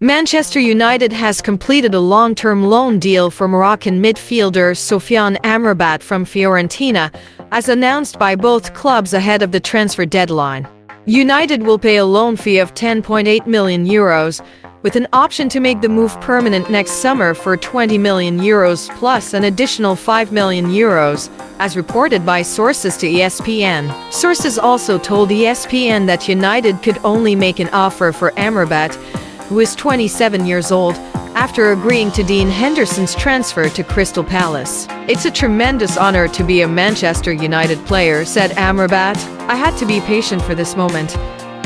Manchester United has completed a long-term loan deal for Moroccan midfielder Sofyan Amrabat from Fiorentina, as announced by both clubs ahead of the transfer deadline. United will pay a loan fee of €10.8 million, with an option to make the move permanent next summer for €20 million plus an additional €5 million, as reported by sources to ESPN. Sources also told ESPN that United could only make an offer for Amrabat, who is 27 years old, after agreeing to Dean Henderson's transfer to Crystal Palace. "It's a tremendous honor to be a Manchester United player," said Amrabat. "I had to be patient for this moment,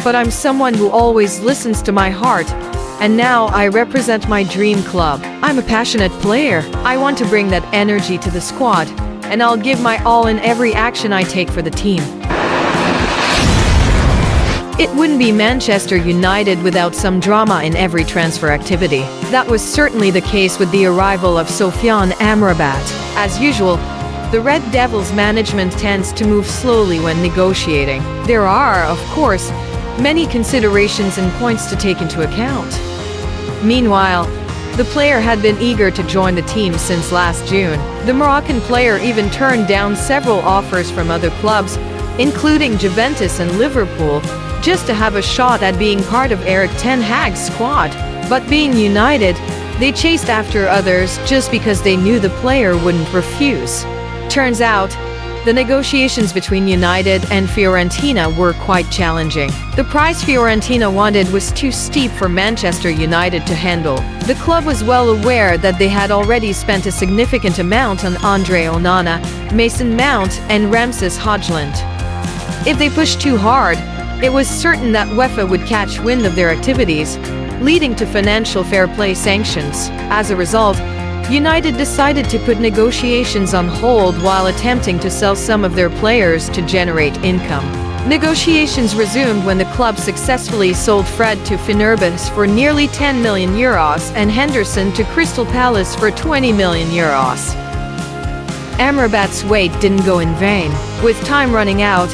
but I'm someone who always listens to my heart, and now I represent my dream club. I'm a passionate player. I want to bring that energy to the squad, and I'll give my all in every action I take for the team." It wouldn't be Manchester United without some drama in every transfer activity. That was certainly the case with the arrival of Sofyan Amrabat. As usual, the Red Devils management tends to move slowly when negotiating. There are, of course, many considerations and points to take into account. Meanwhile, the player had been eager to join the team since last June. The Moroccan player even turned down several offers from other clubs, including Juventus and Liverpool, just to have a shot at being part of Erik ten Hag's squad. But being United, they chased after others just because they knew the player wouldn't refuse. Turns out, the negotiations between United and Fiorentina were quite challenging. The price Fiorentina wanted was too steep for Manchester United to handle. The club was well aware that they had already spent a significant amount on Andre Onana, Mason Mount, and Ramses Højlund. If they pushed too hard, it was certain that UEFA would catch wind of their activities, leading to financial fair play sanctions. As a result, United decided to put negotiations on hold while attempting to sell some of their players to generate income. Negotiations resumed when the club successfully sold Fred to Fernandes for nearly €10 million and Henderson to Crystal Palace for €20 million. Amrabat's wait didn't go in vain. With time running out,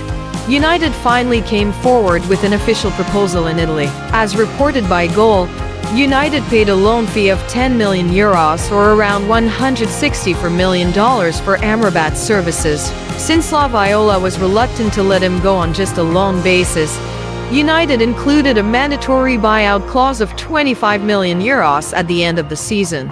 United finally came forward with an official proposal in Italy. As reported by Goal, United paid a loan fee of €10 million or around $164 million for Amrabat's services. Since La Viola was reluctant to let him go on just a loan basis, United included a mandatory buyout clause of €25 million at the end of the season.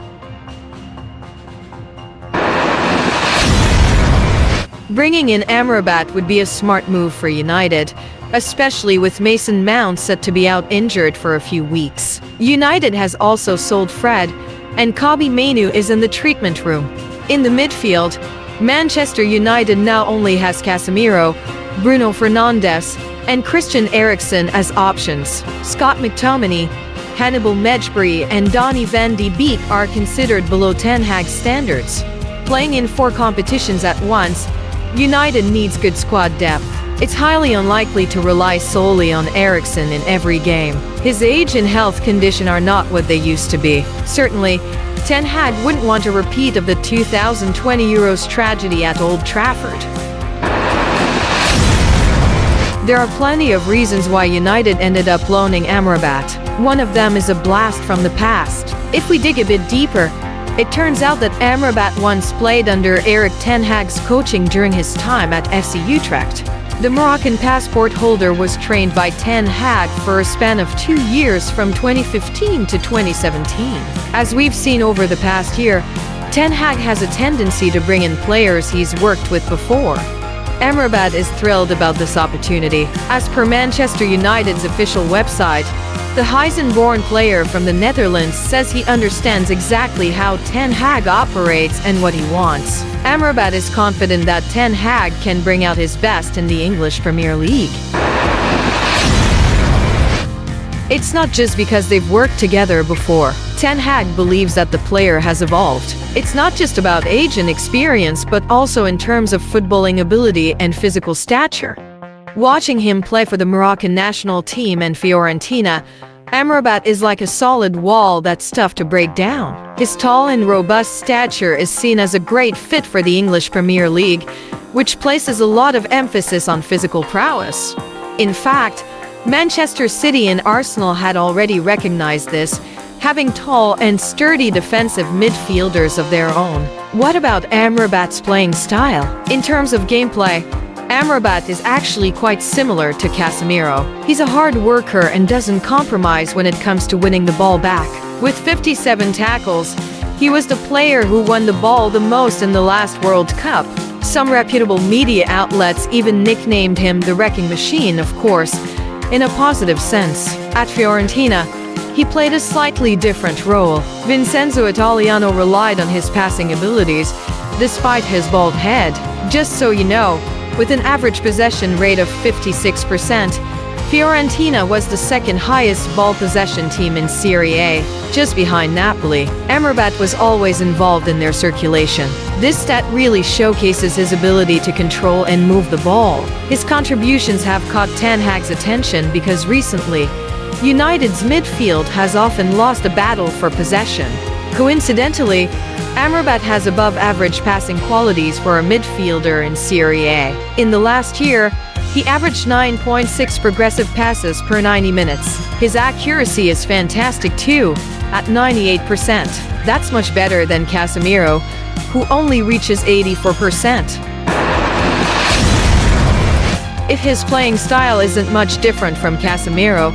Bringing in Amrabat would be a smart move for United, especially with Mason Mount set to be out injured for a few weeks. United has also sold Fred, and Kobbie Mainoo is in the treatment room. In the midfield, Manchester United now only has Casemiro, Bruno Fernandes, and Christian Eriksen as options. Scott McTominay, Hannibal Mejbri, and Donny van de Beek are considered below Ten Hag's standards. Playing in 4 competitions at once, United needs good squad depth. It's highly unlikely to rely solely on Eriksen in every game. His age and health condition are not what they used to be. Certainly, Ten Hag wouldn't want a repeat of the 2020 Euros tragedy at Old Trafford. There are plenty of reasons why United ended up loaning Amrabat. One of them is a blast from the past. If we dig a bit deeper, it turns out that Amrabat once played under Erik ten Hag's coaching during his time at FC Utrecht. The Moroccan passport holder was trained by Ten Hag for a span of 2 years from 2015 to 2017. As we've seen over the past year, Ten Hag has a tendency to bring in players he's worked with before. Amrabat is thrilled about this opportunity. As per Manchester United's official website, the Heisen-born player from the Netherlands says he understands exactly how Ten Hag operates and what he wants. Amrabat is confident that Ten Hag can bring out his best in the English Premier League. It's not just because they've worked together before. Ten Hag believes that the player has evolved. It's not just about age and experience, but also in terms of footballing ability and physical stature. Watching him play for the Moroccan national team and Fiorentina, Amrabat is like a solid wall that's tough to break down. His tall and robust stature is seen as a great fit for the English Premier League, which places a lot of emphasis on physical prowess. In fact, Manchester City and Arsenal had already recognized this, having tall and sturdy defensive midfielders of their own. What about Amrabat's playing style? In terms of gameplay, Amrabat is actually quite similar to Casemiro. He's a hard worker and doesn't compromise when it comes to winning the ball back. With 57 tackles, he was the player who won the ball the most in the last World Cup. Some reputable media outlets even nicknamed him the wrecking machine, of course, in a positive sense. At Fiorentina, he played a slightly different role. Vincenzo Italiano relied on his passing abilities, despite his bald head. Just so you know, with an average possession rate of 56%, Fiorentina was the second highest ball possession team in Serie A, just behind Napoli. Amrabat was always involved in their circulation. This stat really showcases his ability to control and move the ball. His contributions have caught Ten Hag's attention because recently, United's midfield has often lost a battle for possession. Coincidentally, Amrabat has above-average passing qualities for a midfielder in Serie A. In the last year, he averaged 9.6 progressive passes per 90 minutes. His accuracy is fantastic too, at 98%. That's much better than Casemiro, who only reaches 84%. If his playing style isn't much different from Casemiro,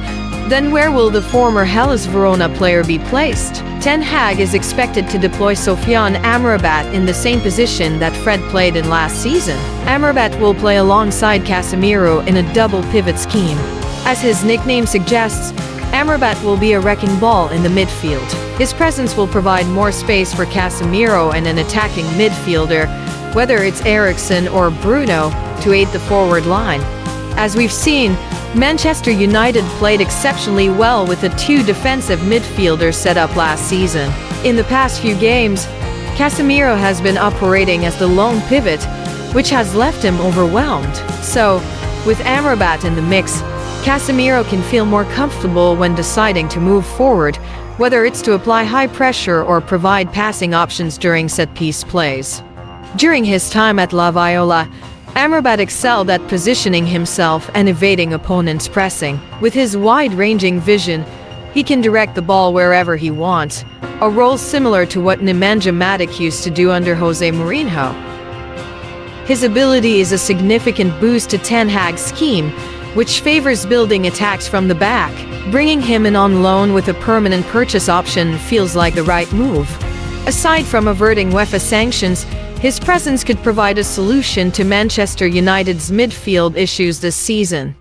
then where will the former Hellas Verona player be placed? Ten Hag is expected to deploy Sofyan Amrabat in the same position that Fred played in last season. Amrabat will play alongside Casemiro in a double pivot scheme. As his nickname suggests, Amrabat will be a wrecking ball in the midfield. His presence will provide more space for Casemiro and an attacking midfielder, whether it's Eriksen or Bruno, to aid the forward line. As we've seen, Manchester United played exceptionally well with the two defensive midfielders set up last season. In the past few games, Casemiro has been operating as the lone pivot, which has left him overwhelmed. So, with Amrabat in the mix, Casemiro can feel more comfortable when deciding to move forward, whether it's to apply high pressure or provide passing options during set-piece plays. During his time at La Viola, Amrabat excelled at positioning himself and evading opponents' pressing. With his wide-ranging vision, he can direct the ball wherever he wants, a role similar to what Nemanja Matic used to do under Jose Mourinho. His ability is a significant boost to Ten Hag's scheme, which favors building attacks from the back. Bringing him in on loan with a permanent purchase option feels like the right move. Aside from averting UEFA sanctions, his presence could provide a solution to Manchester United's midfield issues this season.